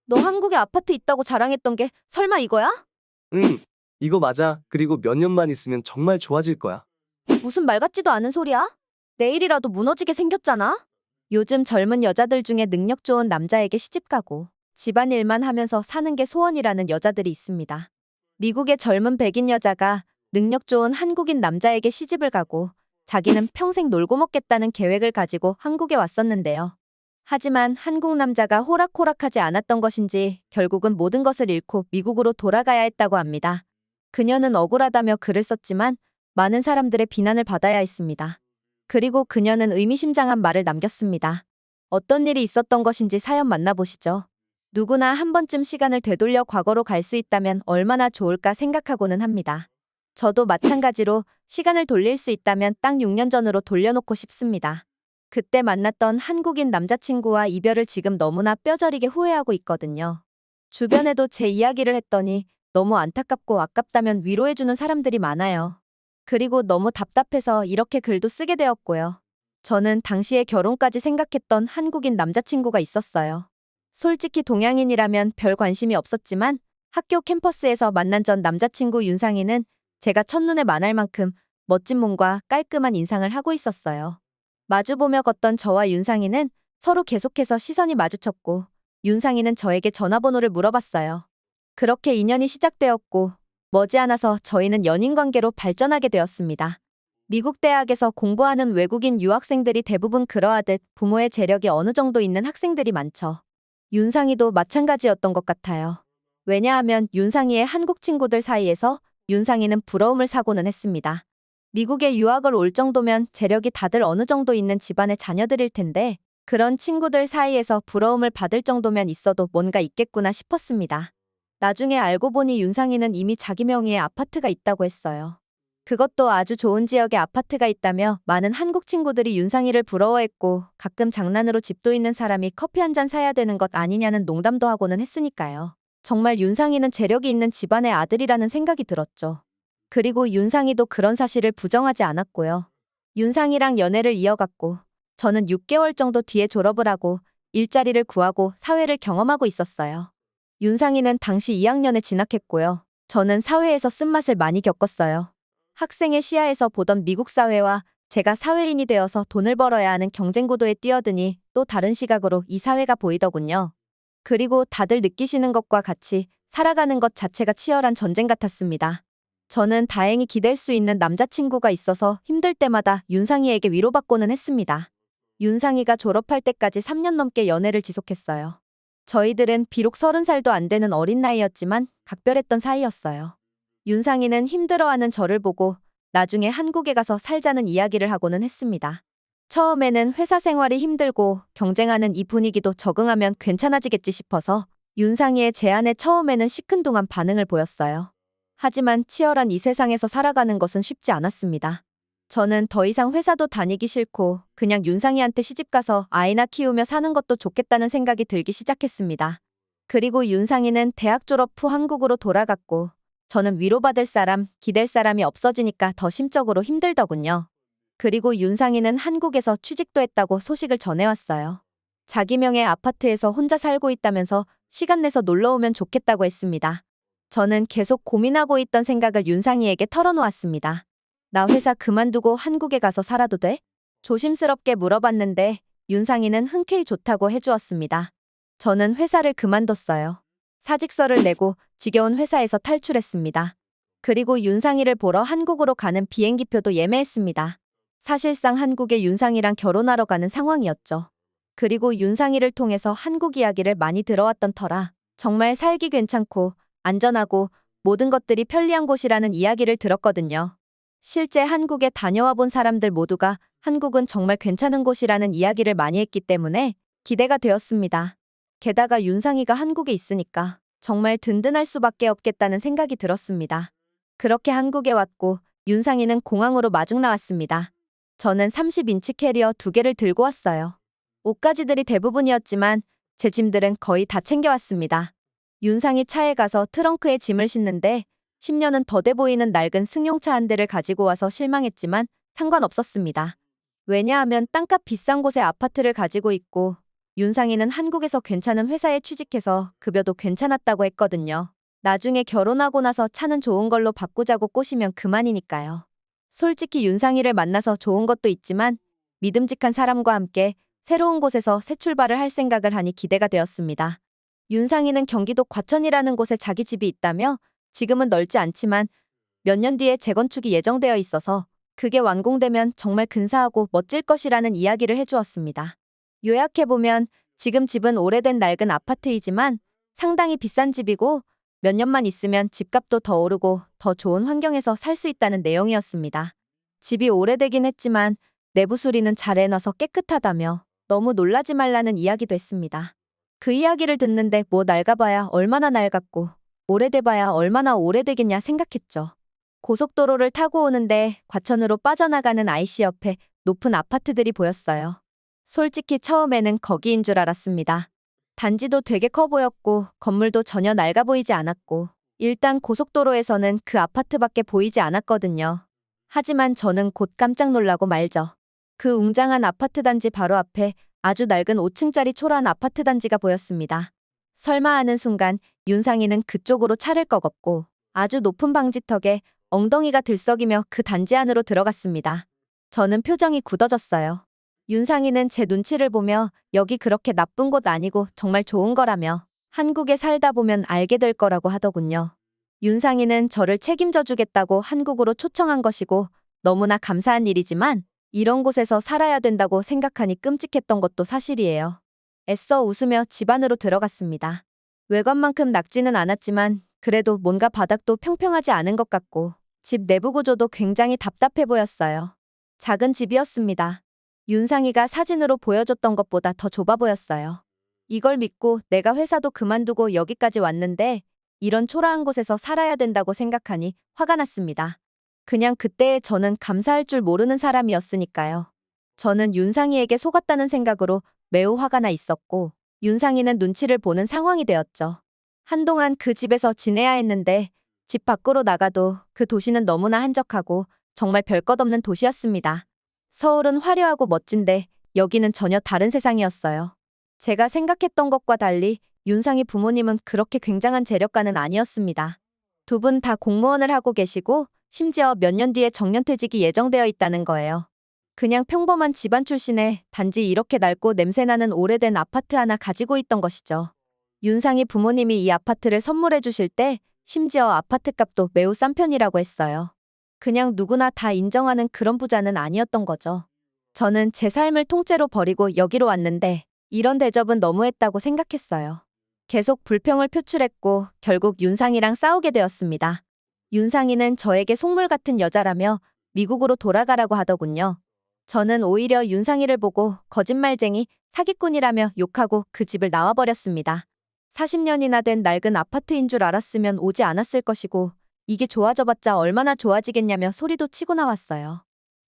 너 한국에 아파트 있다고 자랑했던 게 설마 이거야? 응, 이거 맞아. 그리고 몇 년만 있으면 정말 좋아질 거야. 무슨 말 같지도 않은 소리야? 내일이라도 무너지게 생겼잖아? 요즘 젊은 여자들 중에 능력 좋은 남자에게 시집가고 집안일만 하면서 사는 게 소원이라는 여자들이 있습니다. 미국의 젊은 백인 여자가 능력 좋은 한국인 남자에게 시집을 가고 자기는 평생 놀고 먹겠다는 계획을 가지고 한국에 왔었는데요. 하지만 한국 남자가 호락호락하지 않았던 것인지 결국은 모든 것을 잃고 미국으로 돌아가야 했다고 합니다. 그녀는 억울하다며 글을 썼지만 많은 사람들의 비난을 받아야 했습니다. 그리고 그녀는 의미심장한 말을 남겼습니다. 어떤 일이 있었던 것인지 사연 만나보시죠. 누구나 한 번쯤 시간을 되돌려 과거로 갈 수 있다면 얼마나 좋을까 생각하고는 합니다. 저도 마찬가지로 시간을 돌릴 수 있다면 딱 6년 전으로 돌려놓고 싶습니다. 그때 만났던 한국인 남자친구와 이별을 지금 너무나 뼈저리게 후회하고 있거든요. 주변에도 제 이야기를 했더니 너무 안타깝고 아깝다면 위로해주는 사람들이 많아요. 그리고 너무 답답해서 이렇게 글도 쓰게 되었고요. 저는 당시에 결혼까지 생각했던 한국인 남자친구가 있었어요. 솔직히 동양인이라면 별 관심이 없었지만 학교 캠퍼스에서 만난 전 남자친구 윤상이는 제가 첫눈에 반할 만큼 멋진 몸과 깔끔한 인상을 하고 있었어요. 마주보며 걷던 저와 윤상이는 서로 계속해서 시선이 마주쳤고 윤상이는 저에게 전화번호를 물어봤어요. 그렇게 인연이 시작되었고 머지않아서 저희는 연인 관계로 발전하게 되었습니다. 미국 대학에서 공부하는 외국인 유학생들이 대부분 그러하듯 부모의 재력이 어느 정도 있는 학생들이 많죠. 윤상이도 마찬가지였던 것 같아요. 왜냐하면 윤상이의 한국 친구들 사이에서 윤상이는 부러움을 사고는 했습니다. 미국에 유학을 올 정도면 재력이 다들 어느 정도 있는 집안의 자녀들일 텐데 그런 친구들 사이에서 부러움을 받을 정도면 있어도 뭔가 있겠구나 싶었습니다. 나중에 알고 보니 윤상이는 이미 자기 명의의 아파트가 있다고 했어요. 그것도 아주 좋은 지역에 아파트가 있다며 많은 한국 친구들이 윤상이를 부러워했고 가끔 장난으로 집도 있는 사람이 커피 한 잔 사야 되는 것 아니냐는 농담도 하고는 했으니까요. 정말 윤상이는 재력이 있는 집안의 아들이라는 생각이 들었죠. 그리고 윤상이도 그런 사실을 부정하지 않았고요. 윤상이랑 연애를 이어갔고 저는 6개월 정도 뒤에 졸업을 하고 일자리를 구하고 사회를 경험하고 있었어요. 윤상이는 당시 2학년에 진학했고요. 저는 사회에서 쓴맛을 많이 겪었어요. 학생의 시야에서 보던 미국 사회와 제가 사회인이 되어서 돈을 벌어야 하는 경쟁 구도에 뛰어드니 또 다른 시각으로 이 사회가 보이더군요. 그리고 다들 느끼시는 것과 같이 살아가는 것 자체가 치열한 전쟁 같았습니다. 저는 다행히 기댈 수 있는 남자친구가 있어서 힘들 때마다 윤상이에게 위로받고는 했습니다. 윤상이가 졸업할 때까지 3년 넘게 연애를 지속했어요. 저희들은 비록 30살도 안 되는 어린 나이였지만 각별했던 사이였어요. 윤상이는 힘들어하는 저를 보고 나중에 한국에 가서 살자는 이야기를 하고는 했습니다. 처음에는 회사 생활이 힘들고 경쟁하는 이 분위기도 적응하면 괜찮아지겠지 싶어서 윤상이의 제안에 처음에는 시큰둥한 반응을 보였어요. 하지만 치열한 이 세상에서 살아가는 것은 쉽지 않았습니다. 저는 더 이상 회사도 다니기 싫고 그냥 윤상이한테 시집가서 아이나 키우며 사는 것도 좋겠다는 생각이 들기 시작했습니다. 그리고 윤상이는 대학 졸업 후 한국으로 돌아갔고 저는 위로받을 사람, 기댈 사람이 없어지니까 더 심적으로 힘들더군요. 그리고 윤상이는 한국에서 취직도 했다고 소식을 전해왔어요. 자기 명의 아파트에서 혼자 살고 있다면서 시간 내서 놀러 오면 좋겠다고 했습니다. 저는 계속 고민하고 있던 생각을 윤상이에게 털어놓았습니다. 나 회사 그만두고 한국에 가서 살아도 돼? 조심스럽게 물어봤는데 윤상이는 흔쾌히 좋다고 해주었습니다. 저는 회사를 그만뒀어요. 사직서를 내고 지겨운 회사에서 탈출했습니다. 그리고 윤상이를 보러 한국으로 가는 비행기표도 예매했습니다. 사실상 한국에 윤상이랑 결혼하러 가는 상황이었죠. 그리고 윤상이를 통해서 한국 이야기를 많이 들어왔던 터라 정말 살기 괜찮고 안전하고 모든 것들이 편리한 곳이라는 이야기를 들었거든요. 실제 한국에 다녀와 본 사람들 모두가 한국은 정말 괜찮은 곳이라는 이야기를 많이 했기 때문에 기대가 되었습니다. 게다가 윤상이가 한국에 있으니까 정말 든든할 수밖에 없겠다는 생각이 들었습니다. 그렇게 한국에 왔고 윤상이는 공항으로 마중 나왔습니다. 저는 30인치 캐리어 2개를 들고 왔어요. 옷가지들이 대부분이었지만 제 짐들은 거의 다 챙겨왔습니다. 윤상이 차에 가서 트렁크에 짐을 싣는데 10년은 더 돼 보이는 낡은 승용차 한 대를 가지고 와서 실망했지만 상관없었습니다. 왜냐하면 땅값 비싼 곳에 아파트를 가지고 있고 윤상이는 한국에서 괜찮은 회사에 취직해서 급여도 괜찮았다고 했거든요. 나중에 결혼하고 나서 차는 좋은 걸로 바꾸자고 꼬시면 그만이니까요. 솔직히 윤상이를 만나서 좋은 것도 있지만 믿음직한 사람과 함께 새로운 곳에서 새 출발을 할 생각을 하니 기대가 되었습니다. 윤상이는 경기도 과천이라는 곳에 자기 집이 있다며 지금은 넓지 않지만 몇 년 뒤에 재건축이 예정되어 있어서 그게 완공되면 정말 근사하고 멋질 것이라는 이야기를 해주었습니다. 요약해보면 지금 집은 오래된 낡은 아파트이지만 상당히 비싼 집이고 몇 년만 있으면 집값도 더 오르고 더 좋은 환경에서 살 수 있다는 내용이었습니다. 집이 오래되긴 했지만 내부 수리는 잘 해놔서 깨끗하다며 너무 놀라지 말라는 이야기도 했습니다. 그 이야기를 듣는데 뭐 낡아봐야 얼마나 낡았고 오래돼봐야 얼마나 오래되겠냐 생각했죠. 고속도로를 타고 오는데 과천으로 빠져나가는 IC 옆에 높은 아파트들이 보였어요. 솔직히 처음에는 거기인 줄 알았습니다. 단지도 되게 커 보였고 건물도 전혀 낡아 보이지 않았고 일단 고속도로에서는 그 아파트밖에 보이지 않았거든요. 하지만 저는 곧 깜짝 놀라고 말죠. 그 웅장한 아파트 단지 바로 앞에 아주 낡은 5층짜리 초라한 아파트 단지가 보였습니다. 설마 하는 순간 윤상이는 그쪽으로 차를 꺾었고 아주 높은 방지턱에 엉덩이가 들썩이며 그 단지 안으로 들어갔습니다. 저는 표정이 굳어졌어요. 윤상이는 제 눈치를 보며 여기 그렇게 나쁜 곳 아니고 정말 좋은 거라며 한국에 살다 보면 알게 될 거라고 하더군요. 윤상이는 저를 책임져 주겠다고 한국으로 초청한 것이고 너무나 감사한 일이지만 이런 곳에서 살아야 된다고 생각하니 끔찍했던 것도 사실이에요. 애써 웃으며 집 안으로 들어갔습니다. 외관만큼 낡지는 않았지만 그래도 뭔가 바닥도 평평하지 않은 것 같고 집 내부 구조도 굉장히 답답해 보였어요. 작은 집이었습니다. 윤상이가 사진으로 보여줬던 것보다 더 좁아 보였어요. 이걸 믿고 내가 회사도 그만두고 여기까지 왔는데 이런 초라한 곳에서 살아야 된다고 생각하니 화가 났습니다. 그냥 그때의 저는 감사할 줄 모르는 사람이었으니까요. 저는 윤상이에게 속았다는 생각으로 매우 화가 나 있었고 윤상이는 눈치를 보는 상황이 되었죠. 한동안 그 집에서 지내야 했는데 집 밖으로 나가도 그 도시는 너무나 한적하고 정말 별것 없는 도시였습니다. 서울은 화려하고 멋진데 여기는 전혀 다른 세상이었어요. 제가 생각했던 것과 달리 윤상이 부모님은 그렇게 굉장한 재력가는 아니었습니다. 두 분 다 공무원을 하고 계시고 심지어 몇 년 뒤에 정년퇴직이 예정되어 있다는 거예요. 그냥 평범한 집안 출신에 단지 이렇게 낡고 냄새나는 오래된 아파트 하나 가지고 있던 것이죠. 윤상이 부모님이 이 아파트를 선물해 주실 때 심지어 아파트 값도 매우 싼 편이라고 했어요. 그냥 누구나 다 인정하는 그런 부자는 아니었던 거죠. 저는 제 삶을 통째로 버리고 여기로 왔는데 이런 대접은 너무했다고 생각했어요. 계속 불평을 표출했고 결국 윤상이랑 싸우게 되었습니다. 윤상이는 저에게 속물 같은 여자라며 미국으로 돌아가라고 하더군요. 저는 오히려 윤상이를 보고 거짓말쟁이, 사기꾼이라며 욕하고 그 집을 나와버렸습니다. 40년이나 된 낡은 아파트인 줄 알았으면 오지 않았을 것이고 이게 좋아져봤자 얼마나 좋아지겠냐며 소리도 치고 나왔어요.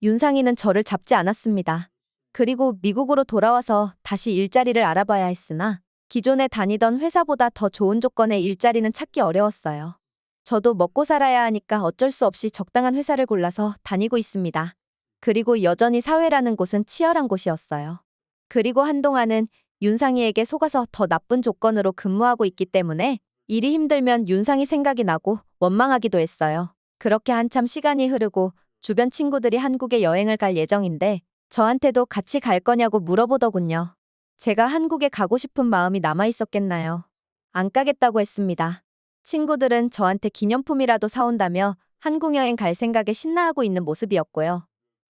윤상이는 저를 잡지 않았습니다. 그리고 미국으로 돌아와서 다시 일자리를 알아봐야 했으나 기존에 다니던 회사보다 더 좋은 조건의 일자리는 찾기 어려웠어요. 저도 먹고 살아야 하니까 어쩔 수 없이 적당한 회사를 골라서 다니고 있습니다. 그리고 여전히 사회라는 곳은 치열한 곳이었어요. 그리고 한동안은 윤상이에게 속아서 더 나쁜 조건으로 근무하고 있기 때문에 일이 힘들면 윤상이 생각이 나고 원망하기도 했어요. 그렇게 한참 시간이 흐르고 주변 친구들이 한국에 여행을 갈 예정인데 저한테도 같이 갈 거냐고 물어보더군요. 제가 한국에 가고 싶은 마음이 남아있었겠나요? 안 가겠다고 했습니다. 친구들은 저한테 기념품이라도 사온다며 한국 여행 갈 생각에 신나하고 있는 모습이었고요.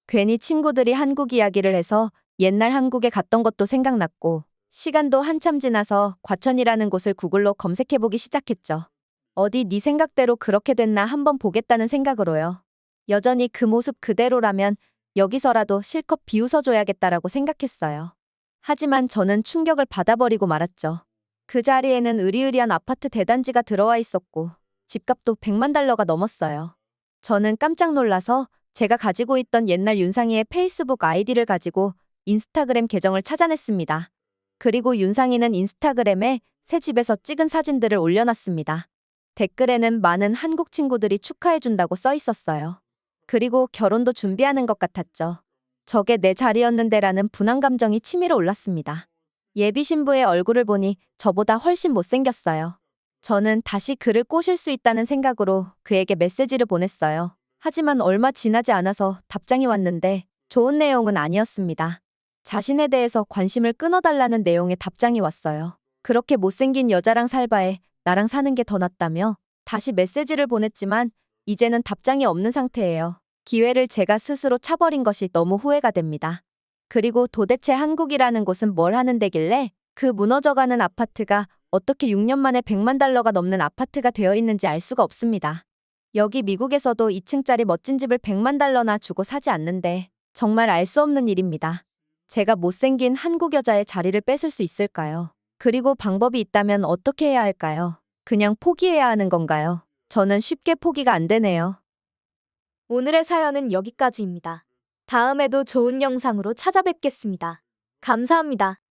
괜히 친구들이 한국 이야기를 해서 옛날 한국에 갔던 것도 생각났고 시간도 한참 지나서 과천이라는 곳을 구글로 검색해보기 시작했죠. 어디 네 생각대로 그렇게 됐나 한번 보겠다는 생각으로요. 여전히 그 모습 그대로라면 여기서라도 실컷 비웃어줘야겠다라고 생각했어요. 하지만 저는 충격을 받아버리고 말았죠. 그 자리에는 으리으리한 아파트 대단지가 들어와 있었고 집값도 100만 달러가 넘었어요. 저는 깜짝 놀라서 제가 가지고 있던 옛날 윤상이의 페이스북 아이디를 가지고 인스타그램 계정을 찾아냈습니다. 그리고 윤상이는 인스타그램에 새 집에서 찍은 사진들을 올려놨습니다. 댓글에는 많은 한국 친구들이 축하해준다고 써 있었어요. 그리고 결혼도 준비하는 것 같았죠. 저게 내 자리였는데라는 분한 감정이 치밀어 올랐습니다. 예비 신부의 얼굴을 보니 저보다 훨씬 못생겼어요. 저는 다시 그를 꼬실 수 있다는 생각으로 그에게 메시지를 보냈어요. 하지만 얼마 지나지 않아서 답장이 왔는데 좋은 내용은 아니었습니다. 자신에 대해서 관심을 끊어달라는 내용의 답장이 왔어요. 그렇게 못생긴 여자랑 살 바에 나랑 사는 게 더 낫다며 다시 메시지를 보냈지만 이제는 답장이 없는 상태예요. 기회를 제가 스스로 차버린 것이 너무 후회가 됩니다. 그리고 도대체 한국이라는 곳은 뭘 하는 데길래 그 무너져가는 아파트가 어떻게 6년 만에 100만 달러가 넘는 아파트가 되어 있는지 알 수가 없습니다. 여기 미국에서도 2층짜리 멋진 집을 100만 달러나 주고 사지 않는데 정말 알 수 없는 일입니다. 제가 못생긴 한국 여자의 자리를 뺏을 수 있을까요? 그리고 방법이 있다면 어떻게 해야 할까요? 그냥 포기해야 하는 건가요? 저는 쉽게 포기가 안 되네요. 오늘의 사연은 여기까지입니다. 다음에도 좋은 영상으로 찾아뵙겠습니다. 감사합니다.